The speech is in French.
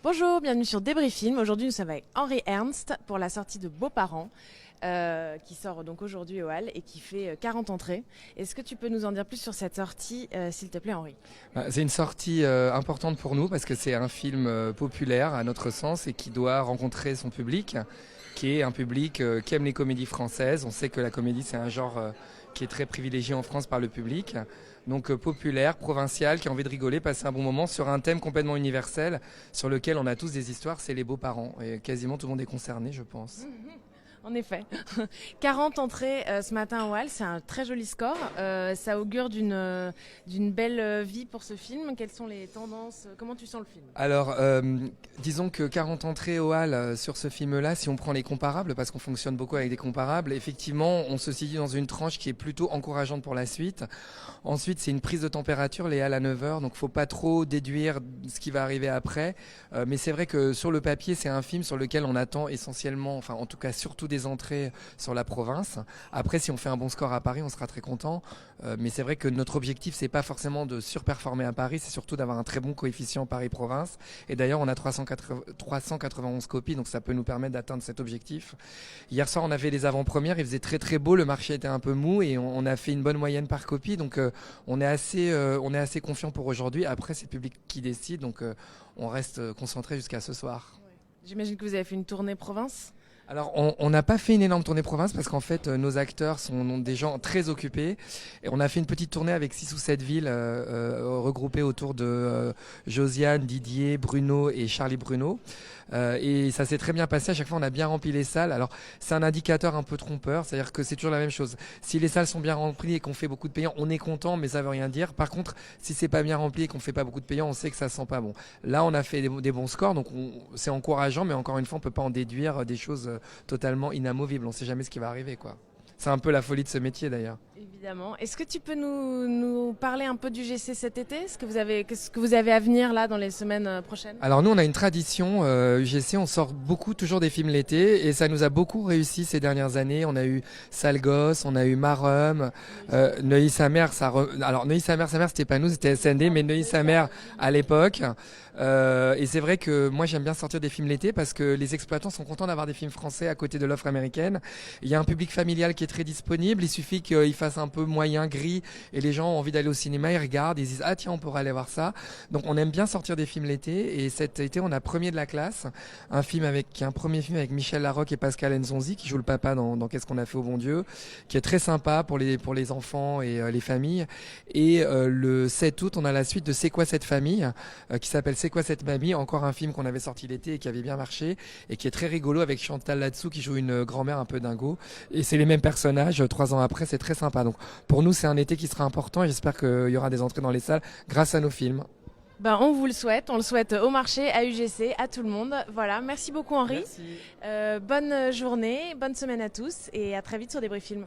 Bonjour, bienvenue sur Débris Film. Aujourd'hui, nous sommes avec Henri Ernst pour la sortie de Beaux-parents, qui sort donc aujourd'hui au Hall et qui fait 40 entrées. Est-ce que tu peux nous en dire plus sur cette sortie, s'il te plaît, Henri? C'est une sortie importante pour nous parce que c'est un film populaire à notre sens et qui doit rencontrer son public, qui est un public qui aime les comédies françaises. On sait que la comédie, c'est un genre qui est très privilégié en France par le public. Donc populaire, provincial, qui a envie de rigoler, passer un bon moment sur un thème complètement universel sur lequel on a tous des histoires, c'est les beaux-parents. Et quasiment tout le monde est concerné, je pense. En effet. 40 entrées ce matin au Hall, c'est un très joli score. Ça augure d'une belle vie pour ce film. Quelles sont les tendances? Comment tu sens le film? Alors, disons que 40 entrées au Hall sur ce film-là, si on prend les comparables, parce qu'on fonctionne beaucoup avec des comparables, effectivement, on se situe dans une tranche qui est plutôt encourageante pour la suite. Ensuite, c'est une prise de température, les Halles à 9 heures, donc faut pas trop déduire ce qui va arriver après. Mais c'est vrai que sur le papier, c'est un film sur lequel on attend essentiellement, enfin en tout cas surtout des entrées sur la province. Après, si on fait un bon score à Paris, on sera très content. Mais c'est vrai que notre objectif, c'est pas forcément de surperformer à Paris, c'est surtout d'avoir un très bon coefficient Paris-Province. Et d'ailleurs, on a 391 copies, donc ça peut nous permettre d'atteindre cet objectif. Hier soir, on avait les avant-premières, il faisait très très beau, le marché était un peu mou et on a fait une bonne moyenne par copie. Donc on est assez confiant pour aujourd'hui. Après, c'est le public qui décide, donc on reste concentré jusqu'à ce soir. J'imagine que vous avez fait une tournée province. Alors, on n'a pas fait une énorme tournée province parce qu'en fait, nos acteurs sont des gens très occupés. Et on a fait une petite tournée avec 6 ou 7 villes regroupées autour de Josiane, Didier, Bruno et Charlie Bruno. Et ça s'est très bien passé. À chaque fois, on a bien rempli les salles. Alors, c'est un indicateur un peu trompeur. C'est-à-dire que c'est toujours la même chose. Si les salles sont bien remplies et qu'on fait beaucoup de payants, on est content, mais ça veut rien dire. Par contre, si c'est pas bien rempli et qu'on fait pas beaucoup de payants, on sait que ça sent pas bon. Là, on a fait des bons scores. Donc, c'est encourageant, mais encore une fois, on peut pas en déduire des choses totalement inamovible. On sait jamais ce qui va arriver, quoi. C'est un peu la folie de ce métier, d'ailleurs. Évidemment. Est-ce que tu peux nous parler un peu du GC cet été? Qu'est-ce que vous avez à venir là dans les semaines prochaines? Alors nous, on a une tradition UGC, on sort toujours des films l'été et ça nous a beaucoup réussi ces dernières années. On a eu Sale Gosse, on a eu Marum, Neuilly-sa-Mère. Alors Neuilly-sa-Mère, c'était pas nous, c'était SND, mais Neuilly-sa-Mère à l'époque. Et c'est vrai que moi j'aime bien sortir des films l'été parce que les exploitants sont contents d'avoir des films français à côté de l'offre américaine. Il y a un public familial qui est très disponible, il suffit qu'il fasse un peu moyen, gris, et les gens ont envie d'aller au cinéma, ils regardent, ils disent ah tiens on pourrait aller voir ça. Donc on aime bien sortir des films l'été, et cet été on a Premier de la classe, un premier film avec Michel Larocque et Pascal Nzonzi qui joue le papa dans Qu'est-ce qu'on a fait au bon Dieu, qui est très sympa pour les enfants et les familles. Et le 7 août on a la suite de C'est quoi cette famille, qui s'appelle C'est quoi cette mamie, encore un film qu'on avait sorti l'été et qui avait bien marché et qui est très rigolo avec Chantal Latsou qui joue une grand-mère un peu dingo, et c'est les mêmes personnages 3 ans après, c'est très sympa. Donc pour nous c'est un été qui sera important et j'espère qu'il y aura des entrées dans les salles grâce à nos films. Ben, on vous le souhaite, on le souhaite au marché, à UGC, à tout le monde. Voilà, merci beaucoup Henri. Merci. Bonne journée, bonne semaine à tous et à très vite sur Débris Film.